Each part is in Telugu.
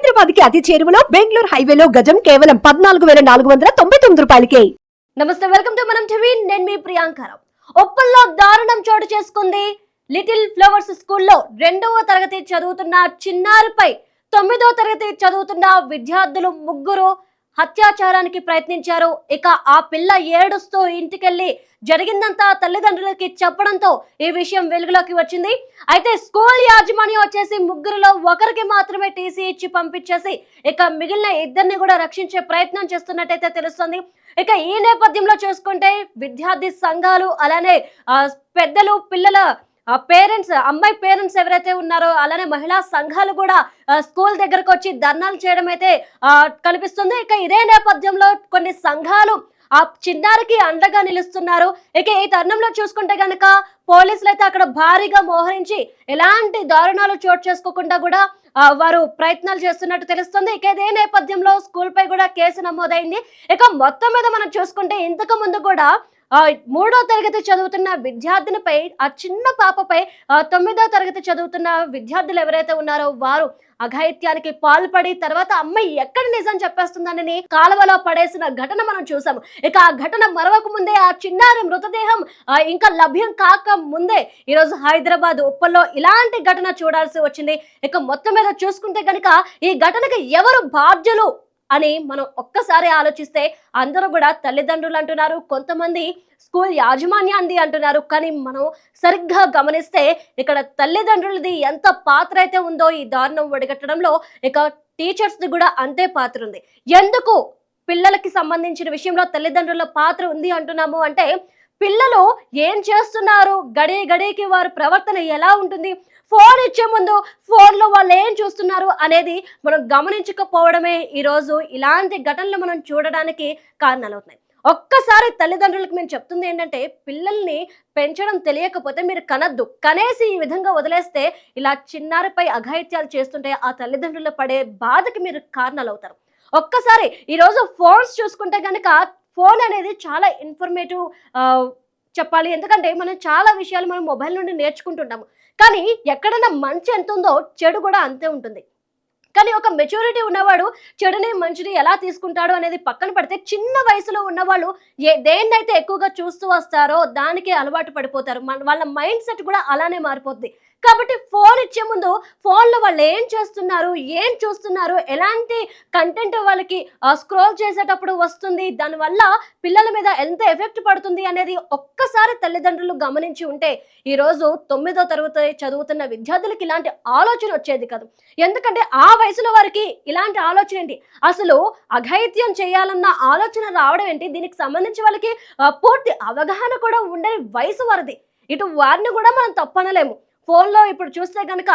హైదరాబాద్ కి అతి చేరువలో బెంగళూరు హైవేలో గజం కేవలం 14,499 రూపాయలకే. నమస్తే, వెల్కమ్ టు మనం టీవీ. నేను మీ ప్రియాంకరావు. ఉప్పల్లో దారుణం చోటు చేసుకుంది. లిటిల్ ఫ్లవర్స్ స్కూల్లో 2వ తరగతి చదువుతున్న చిన్నారిపై 9వ తరగతి చదువుతున్న విద్యార్థులు ముగ్గురు హత్యాచారానికి ప్రయత్నించారు. ఇక ఆ పిల్ల ఏడుస్తూ ఇంటికెళ్లి జరిగిందంతా తల్లిదండ్రులకి చెప్పడంతో ఈ విషయం వెలుగులోకి వచ్చింది. అయితే స్కూల్ యాజమాన్యం వచ్చేసి ముగ్గురులో ఒకరికి మాత్రమే టీసీ ఇచ్చి పంపించేసి ఇక మిగిలిన ఇద్దరిని కూడా రక్షించే ప్రయత్నం చేస్తున్నట్టయితే తెలుస్తుంది. ఇక ఈ నేపథ్యంలో చూసుకుంటే విద్యార్థి సంఘాలు అలానే పెద్దలు పిల్లల పేరెంట్స్, అమ్మాయి పేరెంట్స్ ఎవరైతే ఉన్నారో అలానే మహిళా సంఘాలు కూడా స్కూల్ దగ్గరకు వచ్చి ధర్నాలు చేయడం అయితే కనిపిస్తుంది. ఇక ఇదే నేపథ్యంలో కొన్ని సంఘాలు ఆ చిన్నారికి అండగా నిలుస్తున్నారు. ఇక ఈ తరుణంలో చూసుకుంటే గనక పోలీసులు అయితే అక్కడ భారీగా మోహరించి ఎలాంటి దారుణాలు చోటు చేసుకోకుండా కూడా వారు ప్రయత్నాలు చేస్తున్నట్టు తెలుస్తుంది. ఇక ఇదే నేపథ్యంలో స్కూల్ పై కూడా కేసు నమోదైంది. ఇక మొత్తం మీద మనం చూసుకుంటే ఇంతకు ముందు కూడా 3వ తరగతి చదువుతున్న విద్యార్థినిపై, ఆ చిన్న పాపపై 9వ తరగతి చదువుతున్న విద్యార్థులు ఎవరైతే ఉన్నారో వారు అఘాయిత్యానికి పాల్పడి తర్వాత అమ్మాయి ఎక్కడ నిజం చెప్పేస్తుందని కాలువలో పడేసిన ఘటన మనం చూసాము. ఇక ఆ ఘటన మరవక ముందే ఆ చిన్నారి మృతదేహం ఇంకా లభ్యం కాక ముందే ఈరోజు హైదరాబాద్ ఉప్పల్లో ఇలాంటి ఘటన చూడాల్సి వచ్చింది. ఇక మొత్తం మీద చూసుకుంటే కనుక ఈ ఘటనకి ఎవరు బాధ్యులు అని మనం ఒక్కసారి ఆలోచిస్తే అందరూ కూడా తల్లిదండ్రులు అంటున్నారు, కొంతమంది స్కూల్ యాజమాన్యాన్ని అంటున్నారు. కానీ మనం సరిగ్గా గమనిస్తే ఇక్కడ తల్లిదండ్రులది ఎంత పాత్ర అయితే ఉందో ఈ దారుణం ఒడిగట్టడంలో, ఇక టీచర్స్ది కూడా అంతే పాత్ర ఉంది. ఎందుకు పిల్లలకి సంబంధించిన విషయంలో తల్లిదండ్రుల పాత్ర ఉంది అంటున్నాము అంటే, పిల్లలు ఏం చేస్తున్నారు, గడికి వారి ప్రవర్తన ఎలా ఉంటుంది, ఫోన్ ఇచ్చే ముందు ఫోన్లో వాళ్ళు ఏం చూస్తున్నారు అనేది మనం గమనించకపోవడమే ఈరోజు ఇలాంటి ఘటనలు మనం చూడడానికి కారణాలు అవుతున్నాయి. ఒక్కసారి తల్లిదండ్రులకు మేము చెప్తుంది ఏంటంటే, పిల్లల్ని పెంచడం తెలియకపోతే మీరు కనద్దు, కనేసి ఈ విధంగా వదిలేస్తే ఇలా చిన్నారిపై అఘాయిత్యాలు చేస్తుంటే ఆ తల్లిదండ్రులు పడే బాధకి మీరు కారణాలు అవుతారు. ఒక్కసారి ఈరోజు ఫోన్స్ చూసుకుంటే కనుక ఫోన్ అనేది చాలా ఇన్ఫర్మేటివ్ చెప్పాలి. ఎందుకంటే మనం చాలా విషయాలు మనం మొబైల్ నుండి నేర్చుకుంటుంటాము. కానీ ఎక్కడైనా మంచి ఎంత ఉందో చెడు కూడా అంతే ఉంటుంది. కానీ ఒక మెచ్యూరిటీ ఉన్నవాడు చెడుని మంచిని ఎలా తీసుకుంటాడు అనేది పక్కన పడితే, చిన్న వయసులో ఉన్నవాళ్ళు దేన్నైతే ఎక్కువగా చూస్తూ వస్తారో దానికి అలవాటు పడిపోతారు. వాళ్ళ మైండ్ సెట్ కూడా అలానే మారిపోతుంది. కాబట్టి ఫోన్ ఇచ్చే ముందు ఫోన్లో వాళ్ళు ఏం చేస్తున్నారు, ఏం చూస్తున్నారు, ఎలాంటి కంటెంట్ వాళ్ళకి స్క్రోల్ చేసేటప్పుడు వస్తుంది, దానివల్ల పిల్లల మీద ఎంత ఎఫెక్ట్ పడుతుంది అనేది ఒక్కసారి తల్లిదండ్రులు గమనించి ఉంటే ఈరోజు 9వ తరగతి చదువుతున్న విద్యార్థులకి ఇలాంటి ఆలోచన వచ్చేది కాదు. ఎందుకంటే ఆ వయసులో వారికి ఇలాంటి ఆలోచన ఏంటి, అసలు అఘాయిత్యం చేయాలన్న ఆలోచన రావడం ఏంటి, దీనికి సంబంధించి వాళ్ళకి పూర్తి అవగాహన కూడా ఉండని వయసు వారిది. ఇటు వారిని కూడా మనం తప్పనలేము. ఫోన్లో ఇప్పుడు చూస్తే కనుక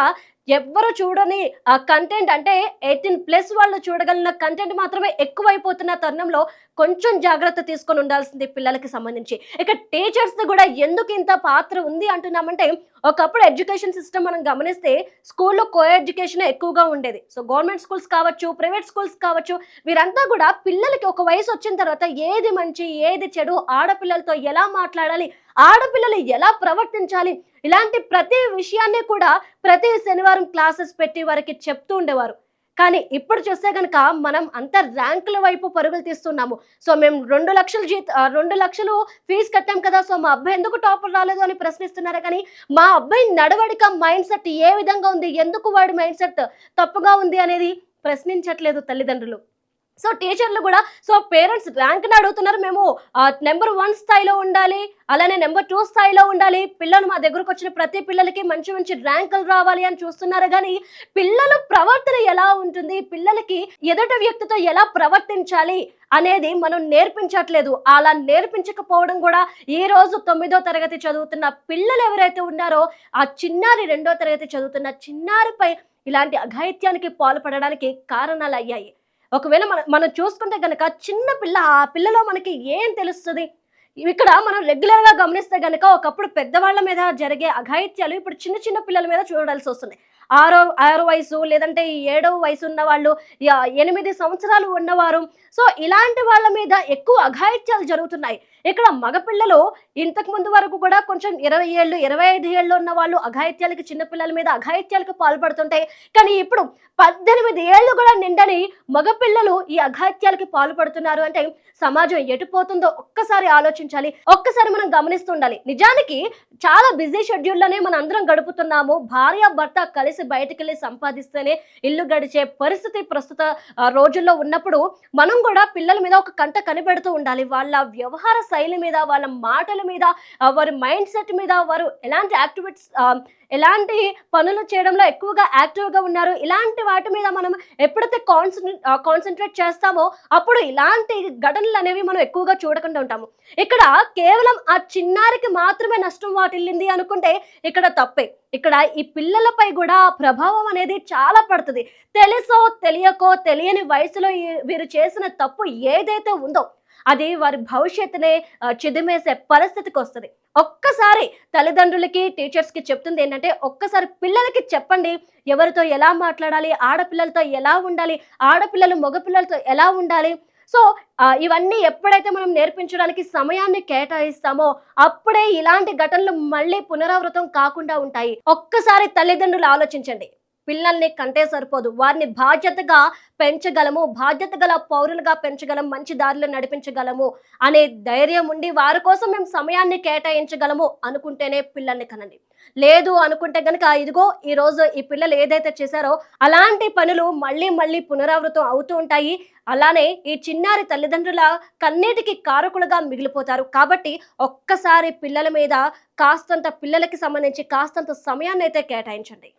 ఎవ్వరు చూడని కంటెంట్, అంటే 18+ వాళ్ళు చూడగలిగిన కంటెంట్ మాత్రమే ఎక్కువైపోతున్న తరుణంలో కొంచెం జాగ్రత్త తీసుకొని ఉండాల్సింది పిల్లలకి సంబంధించి. ఇక టీచర్స్ది కూడా ఎందుకు ఇంత పాత్ర ఉంది అంటున్నామంటే, ఒకప్పుడు ఎడ్యుకేషన్ సిస్టమ్ మనం గమనిస్తే స్కూల్లో కో ఎడ్యుకేషన్ ఎక్కువగా ఉండేది. సో గవర్నమెంట్ స్కూల్స్ కావచ్చు, ప్రైవేట్ స్కూల్స్ కావచ్చు, వీరంతా కూడా పిల్లలకి ఒక వయసు వచ్చిన తర్వాత ఏది మంచి ఏది చెడు, ఆడపిల్లలతో ఎలా మాట్లాడాలి, ఆడపిల్లలు ఎలా ప్రవర్తించాలి, ఇలాంటి ప్రతి విషయాన్ని కూడా ప్రతి శనివారం క్లాసెస్ పెట్టి వారికి చెప్తూ ఉండేవారు. కానీ ఇప్పుడు చూస్తే కనుక మనం అంత ర్యాంకుల వైపు పరుగులు తీస్తున్నాము. సో మేము 2 లక్షలు ఫీజు కట్టాం కదా, సో మా అబ్బాయి ఎందుకు టాపర్ రాలేదు అని ప్రశ్నిస్తున్నారు. కానీ మా అబ్బాయి నడవడిక మైండ్ సెట్ ఏ విధంగా ఉంది, ఎందుకు వాడి మైండ్ సెట్ తప్పుగా ఉంది అనేది ప్రశ్నించట్లేదు తల్లిదండ్రులు. సో టీచర్లు కూడా, సో పేరెంట్స్ ర్యాంక్ని అడుగుతున్నారు, మేము నెంబర్ 1 స్థాయిలో ఉండాలి, అలానే నెంబర్ 2 స్థాయిలో ఉండాలి, పిల్లలు మా దగ్గరకు వచ్చిన ప్రతి పిల్లలకి మంచి మంచి ర్యాంకులు రావాలి అని చూస్తున్నారు. కానీ పిల్లల ప్రవర్తన ఎలా ఉంటుంది, పిల్లలకి ఎదుటి వ్యక్తితో ఎలా ప్రవర్తించాలి అనేది మనం నేర్పించట్లేదు. అలా నేర్పించకపోవడం కూడా ఈ రోజు 9వ తరగతి చదువుతున్న పిల్లలు ఎవరైతే ఉన్నారో ఆ చిన్నారి 2వ తరగతి చదువుతున్న చిన్నారిపై ఇలాంటి అఘాయిత్యానికి పాల్పడడానికి కారణాలు అయ్యాయి. ఒకవేళ మనం చూసుకుంటే గనక చిన్న పిల్ల, ఆ పిల్లలో మనకి ఏం తెలుస్తుంది, ఇక్కడ మనం రెగ్యులర్ గా గమనిస్తే గనక ఒకప్పుడు పెద్దవాళ్ళ మీద జరిగే అఘాయిత్యాలు ఇప్పుడు చిన్న చిన్న పిల్లల మీద చూడాల్సి వస్తుంది. ఆరో వయసు లేదంటే ఈ 7వ వయసు ఉన్న వాళ్ళు, 8 సంవత్సరాలు ఉన్నవారు. సో ఇలాంటి వాళ్ళ మీద ఎక్కువ అఘాయిత్యాలు జరుగుతున్నాయి. ఇక్కడ మగపిల్లలు ఇంతకు ముందు వరకు కూడా కొంచెం 20 ఏళ్ళు 25 ఏళ్ళు ఉన్న వాళ్ళు అఘాయిత్యాలకి, చిన్నపిల్లల మీద అఘాయిత్యాలకు పాల్పడుతుంటాయి. కానీ ఇప్పుడు 18 ఏళ్ళు కూడా నిండని మగపిల్లలు ఈ అఘాయిత్యాలకి పాల్పడుతున్నారు అంటే సమాజం ఎటుపోతుందో ఒక్కసారి ఆలోచించాలి. ఒక్కసారి మనం గమనిస్తుండాలి. నిజానికి చాలా బిజీ షెడ్యూల్లోనే మనం అందరం గడుపుతున్నాము. భార్య భర్త కలిసి బయటకెళ్ళి సంపాదిస్తేనే ఇల్లు గడిచే పరిస్థితి ప్రస్తుత రోజుల్లో ఉన్నప్పుడు మనం కూడా పిల్లల మీద ఒక కంట కనిపెడుతూ ఉండాలి. వాళ్ళ వ్యవహార శైలి మీద, వాళ్ళ మాటల మీద, వారి మైండ్ సెట్ మీద, వారు ఎలాంటి ఎలాంటి పనులు చేయడంలో ఎక్కువగా యాక్టివ్గా ఉన్నారు, ఇలాంటి వాటి మీద మనం ఎప్పుడైతే కాన్సన్ట్రేట్ చేస్తామో అప్పుడు ఇలాంటి ఘటనలు అనేవి మనం ఎక్కువగా చూడకుండా ఉంటాము. ఇక్కడ కేవలం ఆ చిన్నారికి మాత్రమే నష్టం వాటిల్లింది అనుకుంటే ఇక్కడ తప్పే. ఇక్కడ ఈ పిల్లలపై కూడా ఆ ప్రభావం అనేది చాలా పడుతుంది. తెలుసో తెలియకో తెలియని వయసులో వీరు చేసిన తప్పు ఏదైతే ఉందో అది వారి భవిష్యత్తునే చిదిమేసే పరిస్థితికి వస్తుంది. ఒక్కసారి తల్లిదండ్రులకి, టీచర్స్కి చెప్తుంది ఏంటంటే, ఒక్కసారి పిల్లలకి చెప్పండి ఎవరితో ఎలా మాట్లాడాలి, ఆడపిల్లలతో ఎలా ఉండాలి, ఆడపిల్లలు మగపిల్లలతో ఎలా ఉండాలి. సో ఇవన్నీ ఎప్పుడైతే మనం నేర్పించడానికి సమయాన్ని కేటాయిస్తామో అప్పుడే ఇలాంటి ఘటనలు మళ్ళీ పునరావృతం కాకుండా ఉంటాయి. ఒక్కసారి తల్లిదండ్రులు ఆలోచించండి. పిల్లల్ని కంటే సరిపోదు, వారిని బాధ్యతగా పెంచగలము, బాధ్యత గల పౌరులుగా పెంచగలం, మంచి దారిలో నడిపించగలము అనే ధైర్యం ఉండి వారి కోసం మేము సమయాన్ని కేటాయించగలము అనుకుంటేనే పిల్లల్ని కనండి. లేదు అనుకుంటే గనక ఇదిగో ఈ రోజు ఈ పిల్లలు ఏదైతే చేశారో అలాంటి పనులు మళ్ళీ మళ్ళీ పునరావృతం అవుతూ ఉంటాయి. అలానే ఈ చిన్నారి తల్లిదండ్రుల కన్నీటికి కారకులుగా మిగిలిపోతారు. కాబట్టి ఒక్కసారి పిల్లల మీద పిల్లలకి సంబంధించి కాస్తంత సమయాన్ని అయితే కేటాయించండి.